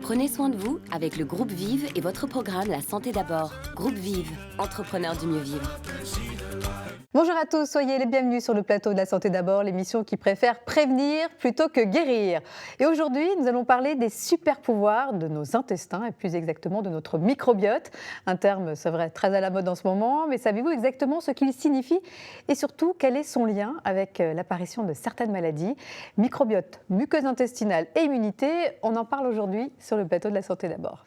Prenez soin de vous avec le groupe Vive et votre programme La Santé d'abord. Groupe Vive, entrepreneur du mieux vivre. Bonjour à tous, soyez les bienvenus sur le plateau de La Santé d'abord, l'émission qui préfère prévenir plutôt que guérir. Et aujourd'hui, nous allons parler des super pouvoirs de nos intestins et plus exactement de notre microbiote. Un terme, c'est vrai, très à la mode en ce moment, mais savez-vous exactement ce qu'il signifie et surtout quel est son lien avec l'apparition de certaines maladies? Microbiote, muqueuse intestinale et immunité, on en parle aujourd'hui sur le plateau de La Santé d'abord.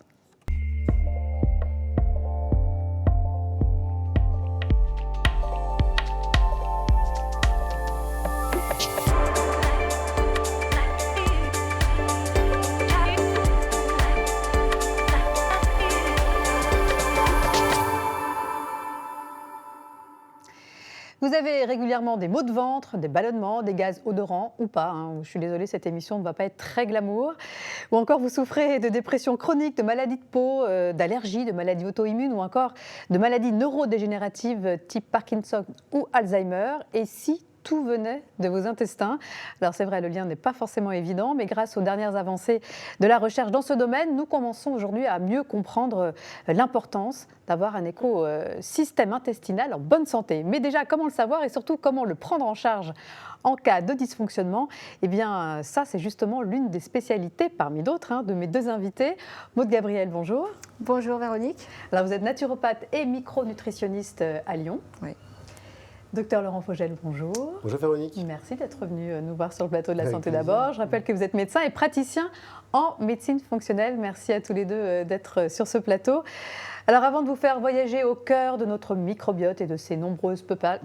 Vous avez régulièrement des maux de ventre, des ballonnements, des gaz odorants ou pas. Je suis désolée, cette émission ne va pas être très glamour. Ou encore vous souffrez de dépression chronique, de maladies de peau, d'allergies, de maladies auto-immunes ou encore de maladies neurodégénératives type Parkinson ou Alzheimer. Et si tout venait de vos intestins. Alors c'est vrai, le lien n'est pas forcément évident, mais grâce aux dernières avancées de la recherche dans ce domaine, nous commençons aujourd'hui à mieux comprendre l'importance d'avoir un écosystème intestinal en bonne santé. Mais déjà, comment le savoir et surtout comment le prendre en charge en cas de dysfonctionnement? Eh bien, ça, c'est justement l'une des spécialités, parmi d'autres, de mes deux invités. Maude Gabriel, bonjour. Bonjour Véronique. Alors vous êtes naturopathe et micronutritionniste à Lyon. Oui. Docteur Laurent Fogel, bonjour. Bonjour Véronique. Merci d'être venu nous voir sur le plateau de La Avec Santé plaisir. d'abord. Je rappelle que vous êtes médecin et praticien en médecine fonctionnelle. Merci à tous les deux d'être sur ce plateau. Alors avant de vous faire voyager au cœur de notre microbiote et de ses nombreuses peuplades,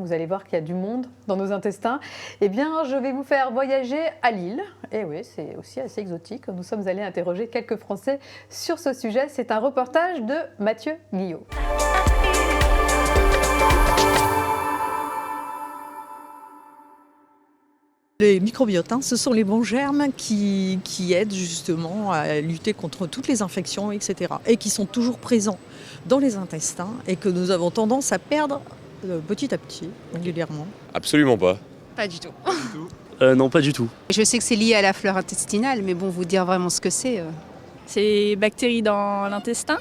vous allez voir qu'il y a du monde dans nos intestins, eh bien je vais vous faire voyager à Lille. Et oui, c'est aussi assez exotique. Nous sommes allés interroger quelques Français sur ce sujet. C'est un reportage de Mathieu Guillot. Les microbiotes, ce sont les bons germes qui aident justement à lutter contre toutes les infections, etc. Et qui sont toujours présents dans les intestins et que nous avons tendance à perdre petit à petit, régulièrement. Absolument pas. Pas du tout. Non, pas du tout. Je sais que c'est lié à la flore intestinale, mais bon, vous dire vraiment ce que c'est. C'est bactéries dans l'intestin,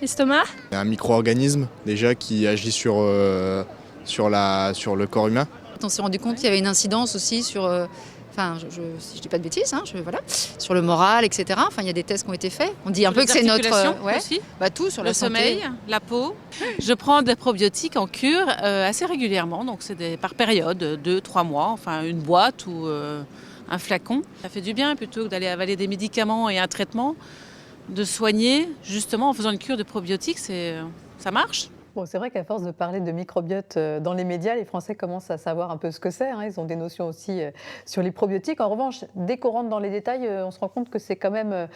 l'estomac. Un micro-organisme déjà qui agit sur le corps humain. On s'est rendu compte qu'il y avait une incidence aussi sur, si je dis pas de bêtises, sur le moral, etc. Enfin, il y a des tests qui ont été faits. On dit un peu que c'est notre, aussi. Tout sur le la santé. sommeil, la peau. Je prends des probiotiques en cure assez régulièrement, donc c'est par période, 2-3 mois, enfin une boîte ou un flacon. Ça fait du bien plutôt que d'aller avaler des médicaments et un traitement, de soigner justement en faisant une cure de probiotiques, ça marche. Bon, c'est vrai qu'à force de parler de microbiote dans les médias, les Français commencent à savoir un peu ce que c'est. Ils ont des notions aussi sur les probiotiques. En revanche, dès qu'on rentre dans les détails, on se rend compte que c'est quand même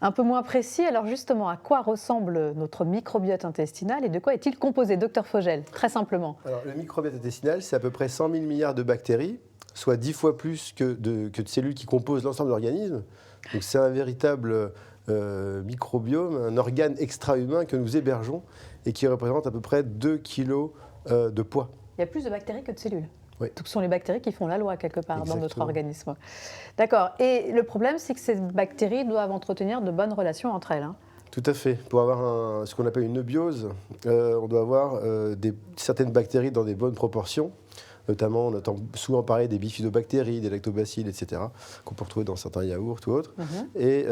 un peu moins précis. Alors justement, à quoi ressemble notre microbiote intestinal et de quoi est-il composé, docteur Fogel, très simplement? Alors, le microbiote intestinal, c'est à peu près 100 000 milliards de bactéries, soit 10 fois plus que de cellules qui composent l'ensemble de l'organisme. Donc c'est un véritable microbiome, un organe extra-humain que nous hébergeons et qui représente à peu près 2 kilos de poids. Il y a plus de bactéries que de cellules. Oui. Donc ce sont les bactéries qui font la loi quelque part Exactement. dans notre organisme. D'accord. Et le problème, c'est que ces bactéries doivent entretenir de bonnes relations entre elles. Tout à fait. Pour avoir ce qu'on appelle une eubiose, on doit avoir certaines bactéries dans des bonnes proportions. Notamment, on entend souvent parler des bifidobactéries, des lactobacilles, etc., qu'on peut retrouver dans certains yaourts ou autres. Et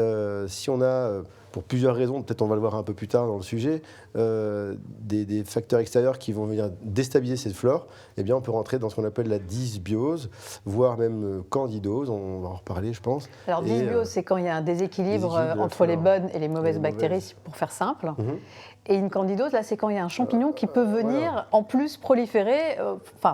si on a, pour plusieurs raisons, peut-être on va le voir un peu plus tard dans le sujet, des facteurs extérieurs qui vont venir déstabiliser cette flore, eh bien on peut rentrer dans ce qu'on appelle la dysbiose, voire même candidose, on va en reparler je pense. Alors dysbiose, c'est quand il y a un déséquilibre entre les bonnes et les mauvaises bactéries, pour faire simple. Et une candidose, là, c'est quand il y a un champignon qui peut venir en plus proliférer,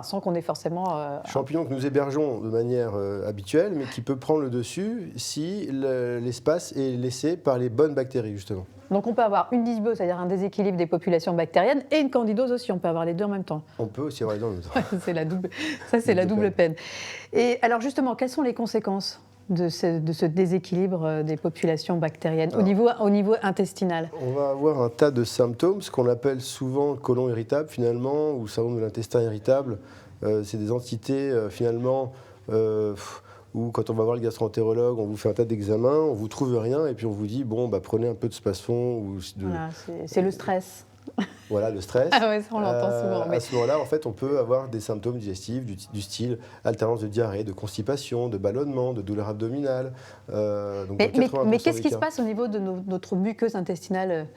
sans qu'on ait forcément... Champignon que nous hébergeons de manière habituelle, mais qui peut prendre le dessus si l'espace est laissé par les bonnes bactéries, justement. Donc on peut avoir une dysbiose, c'est-à-dire un déséquilibre des populations bactériennes, et une candidose aussi, on peut avoir les deux en même temps. On peut aussi avoir les deux en même temps. C'est la double peine. Et alors justement, quelles sont les conséquences de ce déséquilibre des populations bactériennes au niveau intestinal? On va avoir un tas de symptômes, ce qu'on appelle souvent le côlon irritable finalement, ou syndrome de l'intestin irritable. C'est des entités finalement où quand on va voir le gastro-entérologue, on vous fait un tas d'examens, on vous trouve rien, et puis on vous dit, bon, bah, prenez un peu de Spasfon. Voilà, c'est le stress. Voilà, le stress. Ah ouais, ça, on l'entend souvent. À ce moment-là, en fait, on peut avoir des symptômes digestifs du style alternance de diarrhée, de constipation, de ballonnement, de douleur abdominale. Donc Mais, dans 80% mais qu'est-ce des qui se cas. passe au niveau de notre muqueuse intestinale?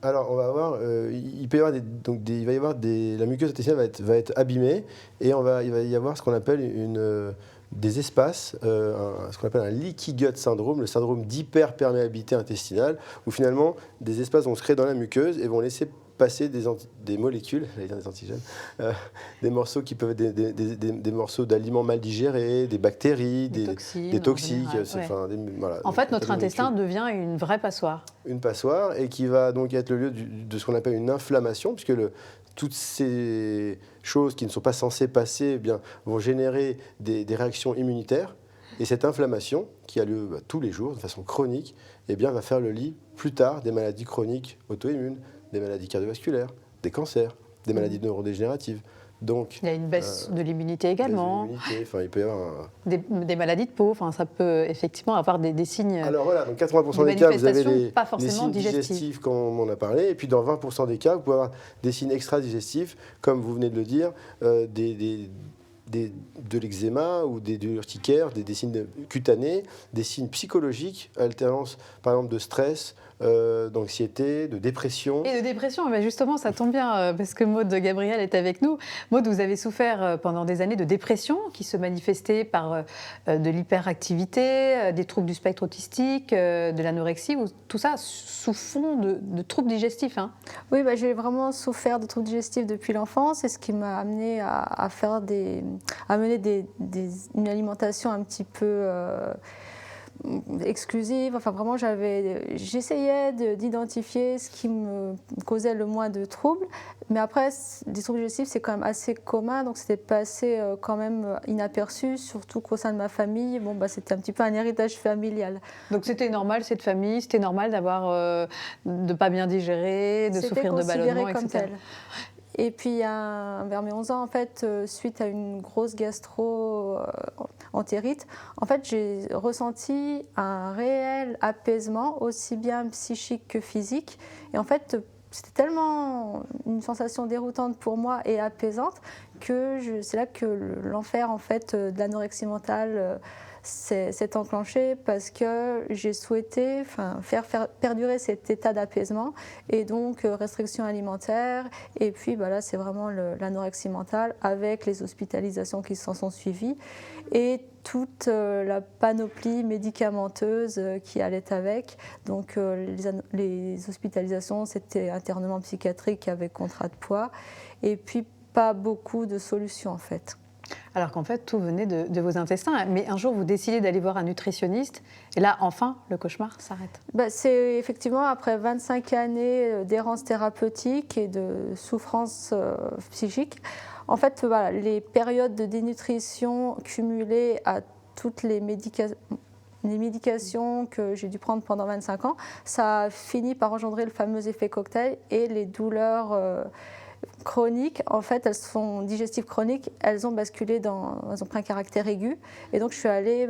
Alors, on va avoir, il peut y avoir il va y avoir la muqueuse intestinale va être abîmée, et il va y avoir ce qu'on appelle des espaces, ce qu'on appelle un leaky gut syndrome, le syndrome d'hyperperméabilité intestinale, où finalement des espaces vont se créer dans la muqueuse et vont laisser passer des molécules, j'allais dire des antigènes, des morceaux qui peuvent être des morceaux d'aliments mal digérés, des bactéries, des toxiques. Voilà, en fait, notre intestin devient une vraie passoire. Une passoire, et qui va donc être le lieu de ce qu'on appelle une inflammation, puisque toutes ces choses qui ne sont pas censées passer, vont générer des réactions immunitaires. Et cette inflammation, qui a lieu tous les jours, de façon chronique, va faire le lit plus tard des maladies chroniques auto-immunes, des maladies cardiovasculaires, des cancers, des maladies neurodégénératives. Donc, il y a une baisse de l'immunité également. Il peut y avoir des maladies de peau. Ça peut effectivement avoir des signes. Alors voilà, dans 80% des cas, vous avez les signes digestifs, comme on en a parlé. Et puis dans 20% des cas, vous pouvez avoir des signes extra-digestifs, comme vous venez de le dire, de l'eczéma ou de l'urticaire, des signes cutanés, des signes psychologiques, alternance par exemple de stress, d'anxiété, de dépression. Et de dépression, mais justement, ça tombe bien parce que Maud Gabriel est avec nous. Maud, vous avez souffert pendant des années de dépression qui se manifestait par de l'hyperactivité, des troubles du spectre autistique, de l'anorexie, tout ça sous fond de troubles digestifs. Hein. Oui, j'ai vraiment souffert de troubles digestifs depuis l'enfance, et ce qui m'a amené à mener une alimentation un petit peu exclusive. Enfin, vraiment, j'essayais d'identifier ce qui me causait le moins de troubles. Mais après, des troubles digestifs, c'est quand même assez commun, donc c'était passé quand même inaperçu, surtout qu'au sein de ma famille, c'était un petit peu un héritage familial. Donc c'était normal, cette famille, c'était normal d'avoir de pas bien digérer, de souffrir de ballonnement, etc. Tel. Et puis, vers mes 11 ans, en fait, suite à une grosse gastro-entérite, en fait, j'ai ressenti un réel apaisement, aussi bien psychique que physique. Et en fait, c'était tellement une sensation déroutante pour moi et apaisante que c'est là que l'enfer, en fait, de l'anorexie mentale s'est enclenché, parce que j'ai souhaité faire perdurer cet état d'apaisement, et donc restriction alimentaire, et puis là c'est vraiment l'anorexie mentale avec les hospitalisations qui s'en sont suivies et toute la panoplie médicamenteuse qui allait avec. Donc les hospitalisations, c'était internement psychiatrique avec contrat de poids, et puis pas beaucoup de solutions en fait. Alors qu'en fait, tout venait de vos intestins. Mais un jour, vous décidez d'aller voir un nutritionniste. Et là, enfin, le cauchemar s'arrête. C'est effectivement après 25 années d'errance thérapeutique et de souffrance psychique. En fait, les périodes de dénutrition cumulées à toutes les médications que j'ai dû prendre pendant 25 ans, ça a fini par engendrer le fameux effet cocktail, et les douleurs chroniques, en fait, elles sont digestives chroniques, elles ont basculé elles ont pris un caractère aigu, et donc je suis allée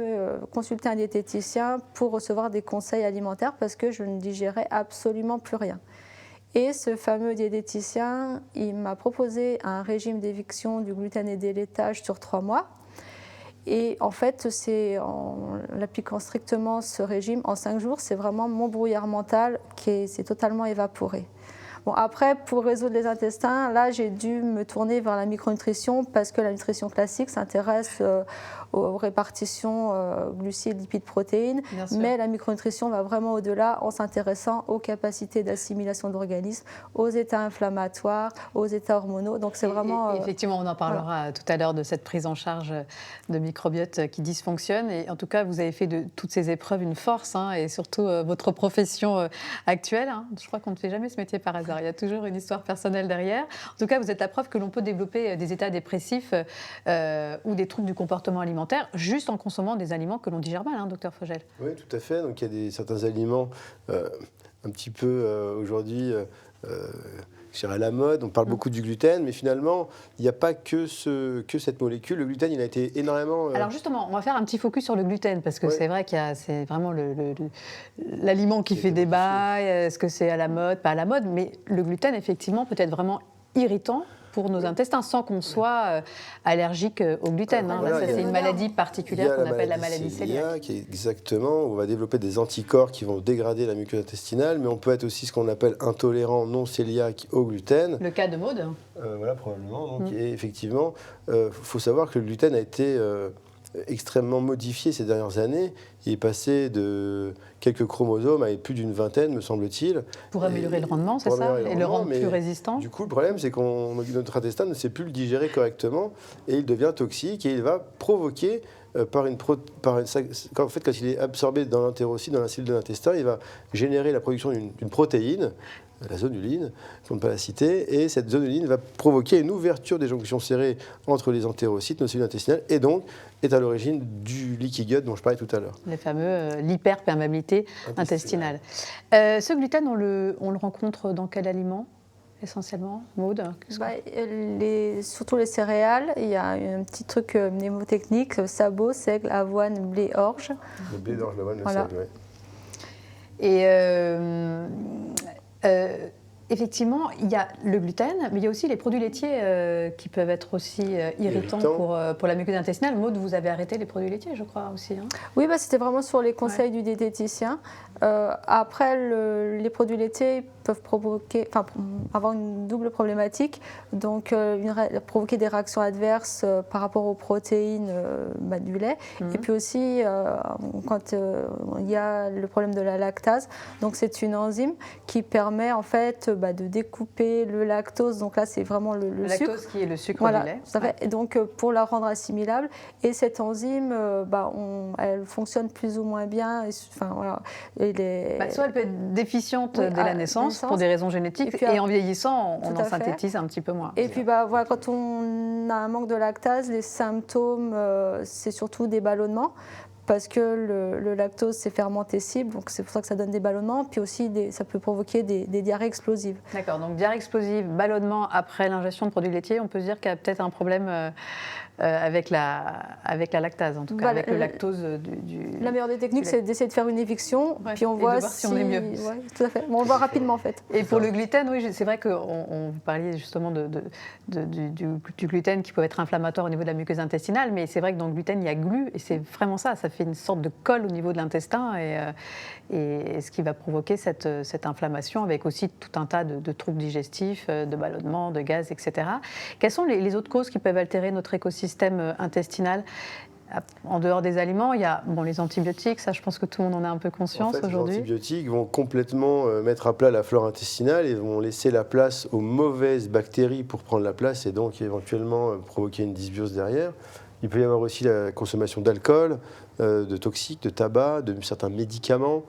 consulter un diététicien pour recevoir des conseils alimentaires, parce que je ne digérais absolument plus rien. Et ce fameux diététicien, il m'a proposé un régime d'éviction du gluten et des laitages sur 3 mois. Et en fait, c'est en l'appliquant strictement ce régime, en 5 jours, c'est vraiment mon brouillard mental qui s'est totalement évaporé. Bon, après, pour résoudre les intestins, là, j'ai dû me tourner vers la micronutrition, parce que la nutrition classique s'intéresse aux répartitions glucides, lipides, protéines. Mais la micronutrition va vraiment au-delà, en s'intéressant aux capacités d'assimilation de l'organisme, aux états inflammatoires, aux états hormonaux. Donc c'est vraiment... effectivement, on en parlera tout à l'heure de cette prise en charge de microbiote qui dysfonctionne. Et en tout cas, vous avez fait de toutes ces épreuves une force, et surtout votre profession actuelle. Je crois qu'on ne fait jamais ce métier par hasard. Il y a toujours une histoire personnelle derrière. En tout cas, vous êtes la preuve que l'on peut développer des états dépressifs ou des troubles du comportement alimentaire juste en consommant des aliments que l'on digère mal, docteur Fogel. Oui, tout à fait. Donc il y a certains aliments un petit peu aujourd'hui je dirais, à la mode. On parle beaucoup du gluten, mais finalement, il n'y a pas que cette molécule. Le gluten, il a été énormément... Alors justement, on va faire un petit focus sur le gluten, parce que c'est vrai c'est vraiment l'aliment qui fait débat. Est-ce que c'est à la mode, pas à la mode? Mais le gluten, effectivement, peut être vraiment irritant pour nos intestins, sans qu'on soit allergique au gluten. Voilà, c'est une maladie particulière qu'on appelle la maladie cœliaque. Exactement, on va développer des anticorps qui vont dégrader la muqueuse intestinale, mais on peut être aussi ce qu'on appelle intolérant non cœliaque au gluten. Le cas de Maud. Voilà, probablement. Donc, et effectivement, faut savoir que le gluten a été extrêmement modifié ces dernières années. Il est passé de quelques chromosomes à plus d'une vingtaine, me semble-t-il. Pour améliorer le rendement, c'est ça? Et le rendre plus résistant? Du coup, le problème, c'est que notre intestin ne sait plus le digérer correctement et il devient toxique et il va provoquer quand il est absorbé dans l'entérocyte, dans la cellule de l'intestin, il va générer la production d'une protéine, la zonuline, pour ne pas la citer, et cette zonuline va provoquer une ouverture des jonctions serrées entre les entérocytes, nos cellules intestinales, et donc est à l'origine du leaky gut dont je parlais tout à l'heure. Les fameux l'hyperperméabilité intestinale. Ce gluten, on le rencontre dans quel aliment essentiellement, Maud? Surtout les céréales, il y a un petit truc mnémotechnique, sabot, seigle, avoine, blé, orge. Le blé, l'orge, l'avoine, voilà. Le seigle, oui. Et effectivement, il y a le gluten, mais il y a aussi les produits laitiers qui peuvent être aussi irritants pour la muqueuse intestinale. Maud, vous avez arrêté les produits laitiers, je crois, aussi. Oui, c'était vraiment sur les conseils du diététicien. Après, les produits laitiers peuvent avoir une double problématique, donc provoquer des réactions adverses par rapport aux protéines du lait, et puis aussi quand il y a le problème de la lactase. Donc c'est une enzyme qui permet en fait de découper le lactose. Donc là, c'est vraiment le sucre. Lactose qui est le sucre voilà, du lait. Tout à fait. Et donc pour la rendre assimilable, et cette enzyme, elle fonctionne plus ou moins bien. Soit elle peut être déficiente dès la naissance pour des raisons génétiques, et en vieillissant, on en synthétise un petit peu moins. Et puis quand on a un manque de lactase, les symptômes, c'est surtout des ballonnements, parce que le lactose, c'est fermentescible, donc c'est pour ça que ça donne des ballonnements, puis aussi ça peut provoquer des diarrhées explosives. D'accord, donc diarrhée explosive, ballonnement après l'ingestion de produits laitiers, on peut se dire qu'il y a peut-être un problème avec la lactase, en tout cas, avec le lactose du... La meilleure des techniques, c'est d'essayer de faire une éviction, puis on voit de voir si on est mieux. Ouais, tout à fait. Bon, on le voit rapidement, en fait. Et pour le gluten, oui, c'est vrai qu'on vous parliez justement du gluten qui peut être inflammatoire au niveau de la muqueuse intestinale, mais c'est vrai que dans le gluten, il y a glu, et c'est vraiment ça fait une sorte de colle au niveau de l'intestin, et ce qui va provoquer cette inflammation, avec aussi tout un tas de troubles digestifs, de ballonnements, de gaz, etc. Quelles sont les autres causes qui peuvent altérer notre écosystème intestinal? En dehors des aliments, il y a les antibiotiques, ça je pense que tout le monde en a un peu conscience aujourd'hui. Les antibiotiques vont complètement mettre à plat la flore intestinale et vont laisser la place aux mauvaises bactéries pour prendre la place et donc éventuellement provoquer une dysbiose derrière. Il peut y avoir aussi la consommation d'alcool, de toxiques, de tabac, de certains médicaments.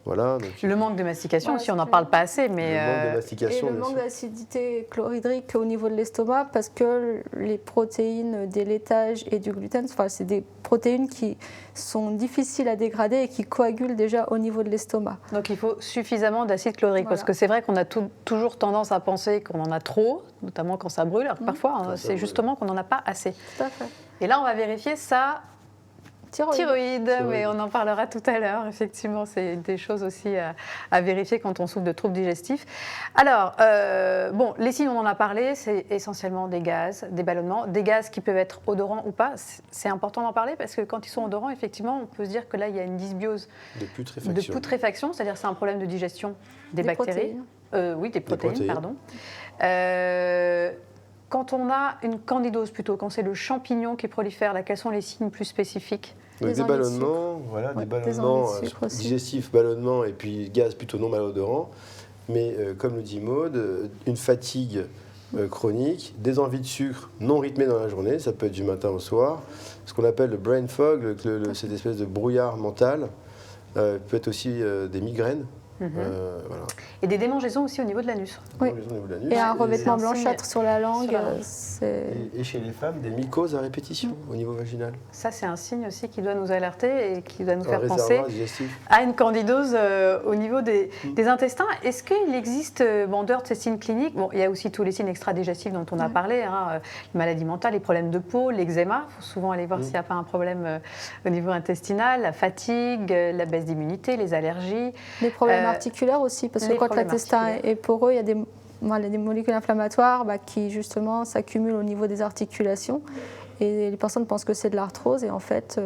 Voilà, donc... Le manque de mastication aussi, on n'en parle pas assez. Mais le manque de mastication, et le manque d'acidité chlorhydrique au niveau de l'estomac, parce que les protéines des laitages et du gluten, c'est des protéines qui sont difficiles à dégrader et qui coagulent déjà au niveau de l'estomac. Donc il faut suffisamment d'acide chlorhydrique, parce que c'est vrai qu'on a toujours tendance à penser qu'on en a trop, notamment quand ça brûle. Alors parfois, c'est justement qu'on n'en a pas assez. Tout à fait. Et là, on va vérifier ça. Thyroïde, mais on en parlera tout à l'heure. Effectivement, c'est des choses aussi à vérifier quand on souffre de troubles digestifs. Alors, les signes, on en a parlé, c'est essentiellement des gaz, des ballonnements, des gaz qui peuvent être odorants ou pas. C'est important d'en parler parce que quand ils sont odorants, effectivement, on peut se dire que là, il y a une dysbiose de putréfaction, c'est-à-dire c'est un problème de digestion des bactéries. Des protéines, pardon. Quand on a une candidose plutôt, quand c'est le champignon qui prolifère, là, quels sont les signes plus spécifiques? Donc des ballonnements, des ballonnements digestifs, ballonnements et puis gaz plutôt non malodorants. Mais comme le dit Maud, une fatigue chronique, des envies de sucre non rythmées dans la journée, ça peut être du matin au soir, ce qu'on appelle le brain fog, cette espèce de brouillard mental, peut être aussi des migraines. Voilà. Et des démangeaisons aussi au niveau de l'anus. Oui. Au niveau de l'anus. Et un revêtement c'est un signe blanchâtre sur la langue. sur la langue. Et chez les femmes, des mycoses à répétition au niveau vaginal. Ça, c'est un signe aussi qui doit nous alerter et qui doit nous Un faire penser réservoir digestif. à une candidose au niveau des intestins. Est-ce qu'il existe, en dehors de ces signes cliniques, il y a aussi tous les signes extra-digestifs dont on a parlé, les maladies mentales, les problèmes de peau, l'eczéma. Il faut souvent aller voir s'il n'y a pas un problème au niveau intestinal, la fatigue, la baisse d'immunité, les allergies. Des problèmes articulaires aussi, parce que les quand problèmes l'intestin articulaires. est poreux, il y a des molécules inflammatoires qui justement s'accumulent au niveau des articulations. Et les personnes pensent que c'est de l'arthrose et en fait,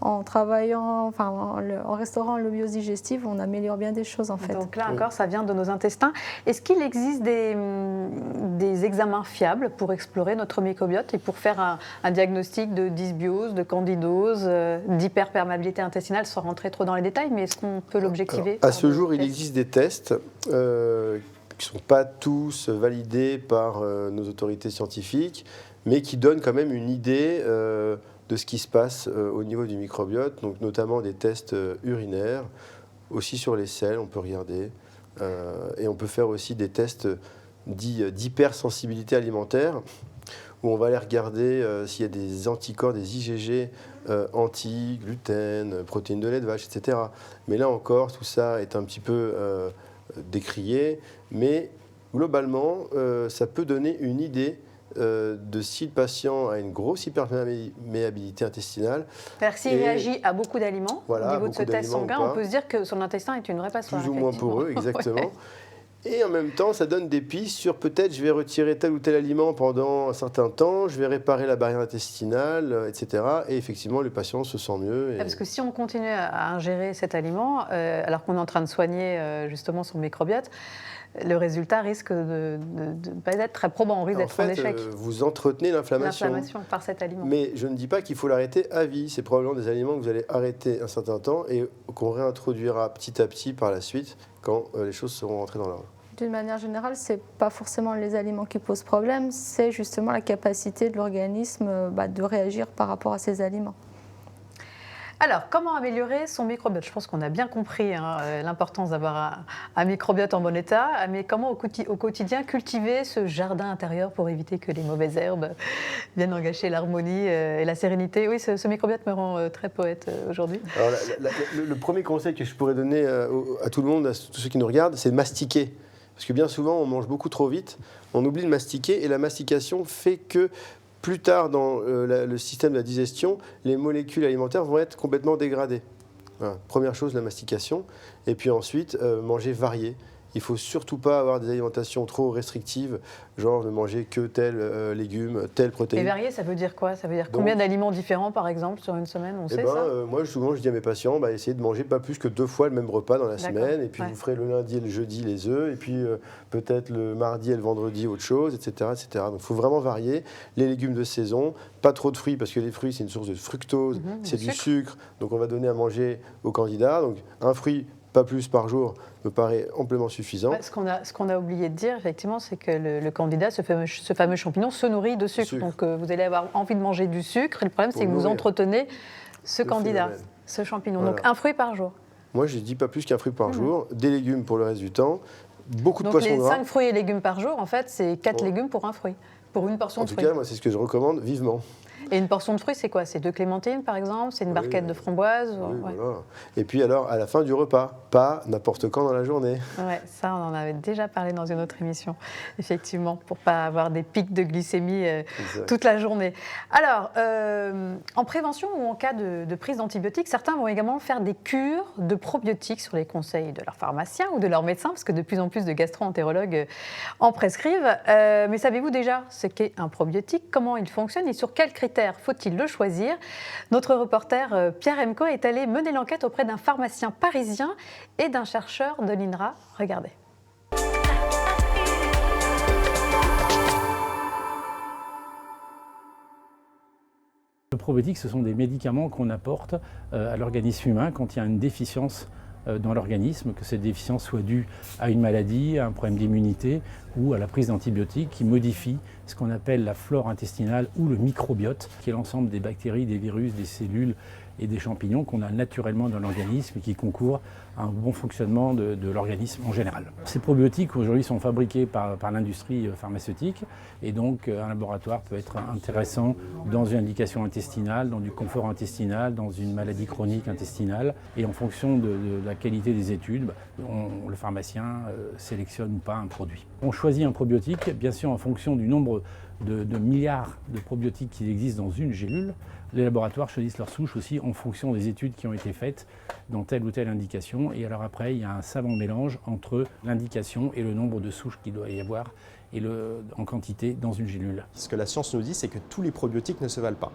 en travaillant, en restaurant le bios digestif, on améliore bien des choses en fait. Donc là encore, ça vient de nos intestins. Est-ce qu'il existe des examens fiables pour explorer notre microbiote et pour faire un diagnostic de dysbiose, de candidose, d'hyperperméabilité intestinale, sans rentrer trop dans les détails, mais est-ce qu'on peut l'objectiver? À ce jour, il existe des tests qui ne sont pas tous validés par nos autorités scientifiques, mais qui donnent quand même une idée de ce qui se passe au niveau du microbiote, donc notamment des tests urinaires, aussi sur les selles, on peut regarder, et on peut faire aussi des tests dits d'hypersensibilité alimentaire, où on va aller regarder s'il y a des anticorps, des IgG anti-gluten, protéines de lait de vache, etc. Mais là encore, tout ça est un petit peu décrié, mais globalement, ça peut donner une idée de si le patient a une grosse hyperperméabilité intestinale. C'est-à-dire s'il réagit à beaucoup d'aliments, Voilà, au niveau de ce beaucoup test d'aliments sanguin, ou pas. on peut se dire que son intestin est une vraie passoire. Plus ou moins effectivement. poreux, exactement. Ouais. Et en même temps, ça donne des pistes sur peut-être je vais retirer tel ou tel aliment pendant un certain temps, je vais réparer la barrière intestinale, etc. Et effectivement, le patient se sent mieux. Et... Parce que si on continue à ingérer cet aliment, alors qu'on est en train de soigner justement son microbiote, le résultat risque de ne pas être très probant, on risque d'être en échec. Vous entretenez l'inflammation. L'inflammation par cet aliment. Mais je ne dis pas qu'il faut l'arrêter à vie. C'est probablement des aliments que vous allez arrêter un certain temps et qu'on réintroduira petit à petit par la suite quand les choses seront rentrées dans l'ordre. D'une manière générale, ce n'est pas forcément les aliments qui posent problème, c'est justement la capacité de l'organisme de réagir par rapport à ces aliments. Alors, comment améliorer son microbiote? Je pense qu'on a bien compris l'importance d'avoir un microbiote en bon état, mais comment au quotidien cultiver ce jardin intérieur pour éviter que les mauvaises herbes viennent en gâcher l'harmonie et la sérénité? Oui, ce microbiote me rend très poète aujourd'hui. Alors, le premier conseil que je pourrais donner à tout le monde, à tous ceux qui nous regardent, c'est de mastiquer. Parce que bien souvent, on mange beaucoup trop vite, on oublie de mastiquer, et la mastication fait que plus tard dans le système de la digestion, les molécules alimentaires vont être complètement dégradées. Voilà. Première chose, la mastication. Et puis ensuite, manger varié. Il ne faut surtout pas avoir des alimentations trop restrictives, genre ne manger que tel légume, telle protéine. Et varié, ça veut dire quoi? Ça veut dire combien d'aliments différents, par exemple, sur une semaine? On sait ça moi, souvent, je dis à mes patients, essayez de manger pas plus que 2 fois le même repas dans la semaine. Et puis, vous ferez le lundi et le jeudi les œufs. Et puis, peut-être le mardi et le vendredi autre chose, etc. etc. Donc, il faut vraiment varier. Les légumes de saison, pas trop de fruits, parce que les fruits, c'est une source de fructose, c'est du sucre. Donc, on va donner à manger aux candidats. Donc, un fruit, pas plus par jour, me paraît amplement suffisant. Ce qu'on a oublié de dire, effectivement, c'est que le candidat, ce fameux champignon, se nourrit de sucre. Donc, vous allez avoir envie de manger du sucre. Et le problème, c'est que vous entretenez ce candidat, ce champignon. Voilà. Donc, un fruit par jour. Moi, je dis pas plus qu'un fruit par jour. Des légumes pour le reste du temps. Beaucoup de poissons gras. Donc, les 5 fruits et légumes par jour, en fait, c'est 4 légumes pour un fruit. Pour une portion de fruits. En tout cas, moi, c'est ce que je recommande vivement. Et une portion de fruits, c'est quoi? C'est 2 clémentines, par exemple? C'est une barquette de framboises? Voilà. Et puis alors, à la fin du repas, pas n'importe quand dans la journée. Oui, ça, on en avait déjà parlé dans une autre émission, effectivement, pour ne pas avoir des pics de glycémie toute la journée. Alors, en prévention ou en cas de prise d'antibiotiques, certains vont également faire des cures de probiotiques sur les conseils de leur pharmacien ou de leur médecin, parce que de plus en plus de gastro-entérologues en prescrivent. Mais savez-vous déjà ce qu'est un probiotique, comment il fonctionne et sur quels critères faut-il le choisir? Notre reporter Pierre Emco est allé mener l'enquête auprès d'un pharmacien parisien et d'un chercheur de l'INRA. Regardez. Le probiotique, ce sont des médicaments qu'on apporte à l'organisme humain quand il y a une déficience dans l'organisme, que cette déficience soit due à une maladie, à un problème d'immunité ou à la prise d'antibiotiques qui modifient ce qu'on appelle la flore intestinale ou le microbiote, qui est l'ensemble des bactéries, des virus, des cellules, et des champignons qu'on a naturellement dans l'organisme et qui concourent à un bon fonctionnement de l'organisme en général. Ces probiotiques aujourd'hui sont fabriqués par l'industrie pharmaceutique et donc un laboratoire peut être intéressant dans une indication intestinale, dans du confort intestinal, dans une maladie chronique intestinale et en fonction de la qualité des études, le pharmacien sélectionne ou pas un produit. On choisit un probiotique bien sûr en fonction du nombre de milliards de probiotiques qui existent dans une gélule. Les laboratoires choisissent leurs souches aussi en fonction des études qui ont été faites dans telle ou telle indication. Et alors après, il y a un savant mélange entre l'indication et le nombre de souches qu'il doit y avoir et en quantité dans une gélule. Ce que la science nous dit, c'est que tous les probiotiques ne se valent pas.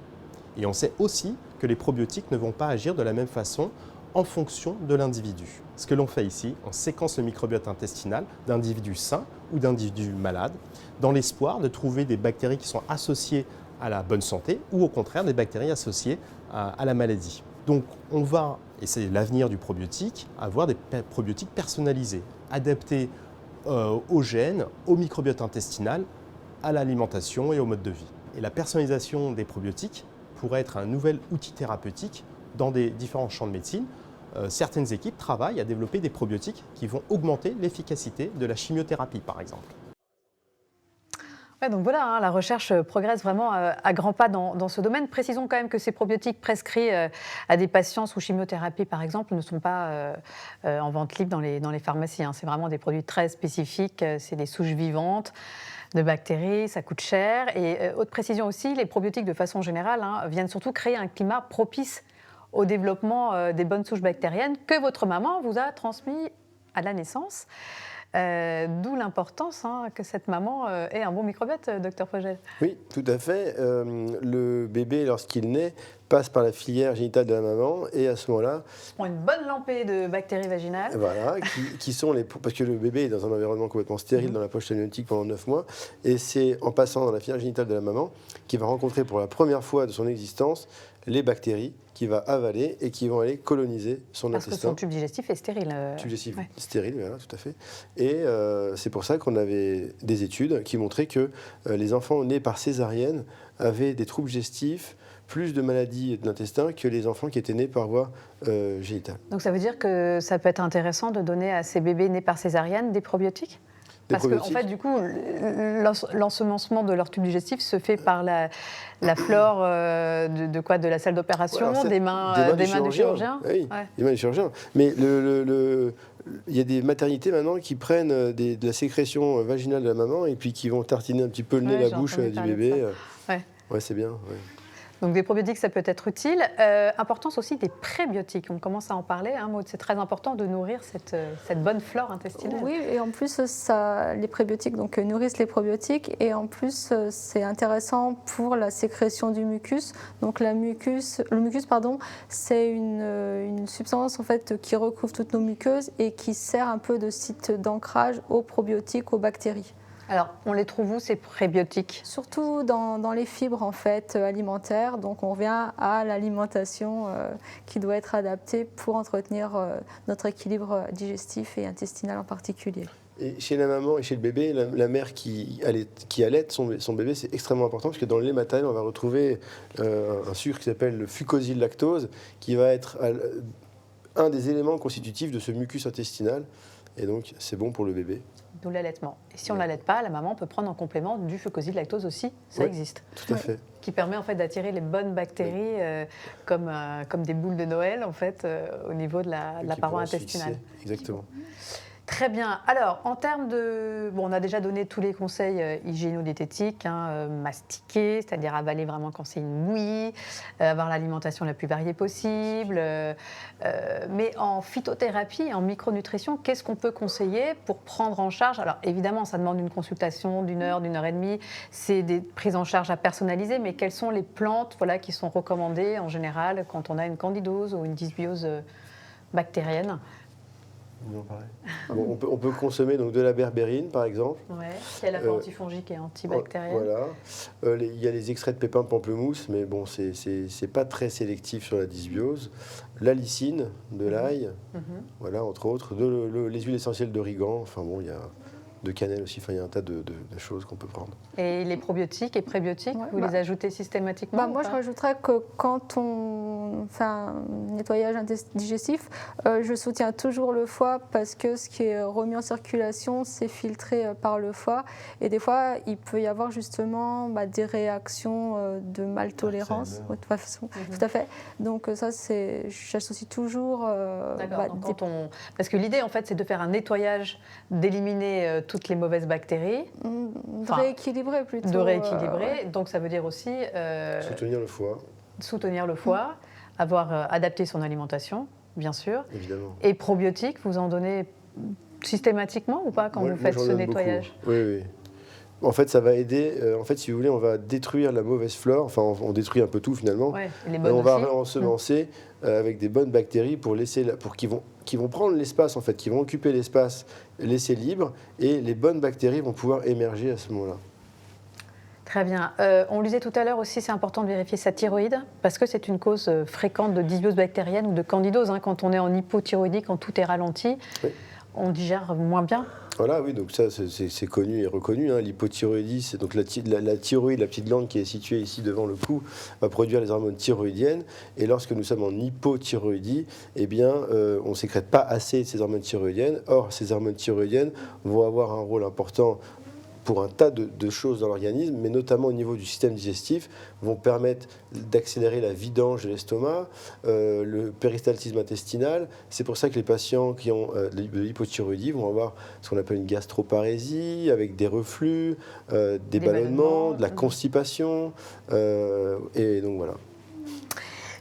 Et on sait aussi que les probiotiques ne vont pas agir de la même façon en fonction de l'individu. Ce que l'on fait ici, on séquence le microbiote intestinal d'individus sains ou d'individus malades, dans l'espoir de trouver des bactéries qui sont associées à la bonne santé ou au contraire des bactéries associées à la maladie. Donc on va, et c'est l'avenir du probiotique, avoir des probiotiques personnalisés, adaptés aux gènes, au microbiote intestinal, à l'alimentation et au mode de vie. Et la personnalisation des probiotiques pourrait être un nouvel outil thérapeutique dans des différents champs de médecine. Certaines équipes travaillent à développer des probiotiques qui vont augmenter l'efficacité de la chimiothérapie par exemple. Ouais, donc voilà, hein, la recherche progresse vraiment à grands pas dans ce domaine. Précisons quand même que ces probiotiques prescrits à des patients sous chimiothérapie, par exemple, ne sont pas en vente libre dans les pharmacies. Hein. C'est vraiment des produits très spécifiques, c'est des souches vivantes de bactéries, ça coûte cher. Et autre précision aussi, les probiotiques de façon générale viennent surtout créer un climat propice au développement des bonnes souches bactériennes que votre maman vous a transmis à la naissance. D'où l'importance que cette maman ait un bon microbiote, docteur Fogel. Oui, tout à fait. Le bébé, lorsqu'il naît, passe par la filière génitale de la maman et à ce moment-là... On prend une bonne lampée de bactéries vaginales. Voilà, qui sont parce que le bébé est dans un environnement complètement stérile dans la poche amniotique pendant 9 mois et c'est en passant dans la filière génitale de la maman qu'il va rencontrer pour la première fois de son existence les bactéries qu'il va avaler et qui vont aller coloniser son intestin. Parce que son tube digestif est stérile. Tube digestif stérile, voilà, tout à fait. Et c'est pour ça qu'on avait des études qui montraient que les enfants nés par césarienne avaient des troubles digestifs, plus de maladies de l'intestin que les enfants qui étaient nés par voie génitale. Donc ça veut dire que ça peut être intéressant de donner à ces bébés nés par césarienne des probiotiques ? Parce qu'en fait, du coup, l'ensemencement de leur tube digestif se fait par la flore de la salle d'opération, voilà, des mains du chirurgien. Oui, des mains du chirurgien. Mais il y a des maternités maintenant qui prennent de la sécrétion vaginale de la maman et puis qui vont tartiner un petit peu le nez, la bouche du bébé. Ouais, c'est bien. Ouais. Donc des probiotiques, ça peut être utile. Importance aussi des prébiotiques. On commence à en parler, Maud. C'est très important de nourrir cette bonne flore intestinale. Oui, et en plus, les prébiotiques nourrissent les probiotiques. Et en plus, c'est intéressant pour la sécrétion du mucus. Donc le mucus, c'est une substance en fait, qui recouvre toutes nos muqueuses et qui sert un peu de site d'ancrage aux probiotiques, aux bactéries. Alors, on les trouve où, ces prébiotiques ? Surtout dans les fibres en fait, alimentaires. Donc, on revient à l'alimentation qui doit être adaptée pour entretenir notre équilibre digestif et intestinal en particulier. Et chez la maman et chez le bébé, la mère qui allaite son bébé, c'est extrêmement important parce que dans le lait maternel, on va retrouver un sucre qui s'appelle le fucosylactose, qui va être un des éléments constitutifs de ce mucus intestinal. Et donc, c'est bon pour le bébé. D'où l'allaitement. Et si on ne l'allaite pas, la maman peut prendre en complément du fucosylactose aussi, ça existe. Tout à fait. Qui permet en fait d'attirer les bonnes bactéries comme des boules de Noël en fait au niveau de la paroi intestinale. Exactement. Très bien. Alors, en termes de... Bon, on a déjà donné tous les conseils hygiéno-diététiques, mastiquer, c'est-à-dire avaler vraiment quand c'est une bouillie, avoir l'alimentation la plus variée possible. Mais en phytothérapie, en micronutrition, qu'est-ce qu'on peut conseiller pour prendre en charge ? Alors, évidemment, ça demande une consultation d'1 heure, d'1 heure et demie. C'est des prises en charge à personnaliser, mais quelles sont les plantes qui sont recommandées en général quand on a une candidose ou une dysbiose bactérienne ? Non, bon, on peut consommer donc de la berbérine, par exemple. Ouais, qui est la fois antifongique et antibactérienne. Voilà. Il y a les extraits de pépins de pamplemousse, mais bon, c'est pas très sélectif sur la dysbiose. La lysine, de l'ail, voilà, entre autres. Les huiles essentielles d'origan. Enfin bon, il de cannelle aussi. Enfin, il y a un tas de choses qu'on peut prendre. Et les probiotiques et prébiotiques, vous les ajoutez systématiquement Moi, je rajouterais que quand on fait un nettoyage digestif, je soutiens toujours le foie parce que ce qui est remis en circulation, c'est filtré par le foie. Et des fois, il peut y avoir justement des réactions de maltolérance. De toute façon, tout à fait. Donc ça, j'associe toujours... Parce que l'idée, en fait, c'est de faire un nettoyage, d'éliminer toutes les mauvaises bactéries. De rééquilibrer plutôt. De rééquilibrer. Donc ça veut dire aussi... soutenir le foie. Soutenir le foie, avoir adapté son alimentation, bien sûr. Évidemment. Et probiotiques, vous en donnez systématiquement ou pas quand vous faites ce nettoyage? Oui. En fait, ça va aider. Si vous voulez, on va détruire la mauvaise flore. Enfin, on détruit un peu tout finalement. Ouais, les bonnes on va réensemencer avec des bonnes bactéries pour qui vont prendre l'espace en fait, qui vont occuper l'espace laissé libre, et les bonnes bactéries vont pouvoir émerger à ce moment-là. Très bien. On le disait tout à l'heure aussi, c'est important de vérifier sa thyroïde parce que c'est une cause fréquente de dysbiose bactérienne ou de candidose. Quand on est en hypothyroïdie, quand tout est ralenti, on digère moins bien. Voilà, oui, donc ça c'est connu et reconnu. L'hypothyroïdie, c'est donc la thyroïde, la petite glande qui est située ici devant le cou, va produire les hormones thyroïdiennes. Et lorsque nous sommes en hypothyroïdie, on ne sécrète pas assez de ces hormones thyroïdiennes. Or, ces hormones thyroïdiennes vont avoir un rôle important pour un tas de choses dans l'organisme, mais notamment au niveau du système digestif, vont permettre d'accélérer la vidange de l'estomac, le péristaltisme intestinal. C'est pour ça que les patients qui ont de l'hypothyroïdie vont avoir ce qu'on appelle une gastroparésie, avec des reflux, des ballonnements, de la constipation, et donc voilà.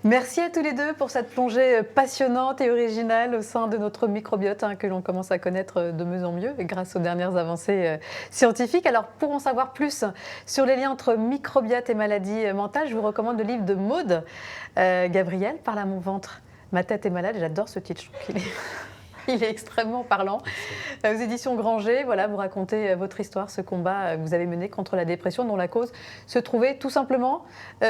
Merci à tous les deux pour cette plongée passionnante et originale au sein de notre microbiote que l'on commence à connaître de mieux en mieux grâce aux dernières avancées scientifiques. Alors pour en savoir plus sur les liens entre microbiote et maladies mentales, je vous recommande le livre de Maude Gabriel, Parle à mon ventre, ma tête est malade. J'adore ce titre, je trouve qu'il est... Il est extrêmement parlant. Aux éditions Granger, vous racontez votre histoire, ce combat que vous avez mené contre la dépression, dont la cause se trouvait tout simplement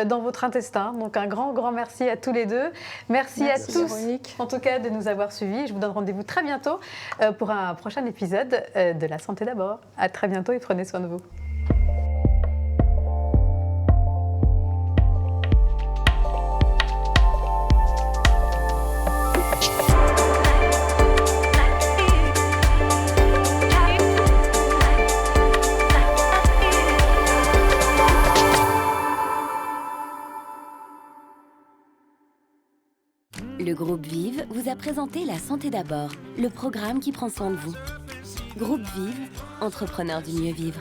dans votre intestin. Donc un grand merci à tous les deux. Merci à tous, Véronique, en tout cas, de nous avoir suivis. Je vous donne rendez-vous très bientôt pour un prochain épisode de La Santé d'abord. À très bientôt et prenez soin de vous. Le groupe Vive vous a présenté La Santé d'abord, le programme qui prend soin de vous. Groupe Vive, entrepreneurs du mieux vivre.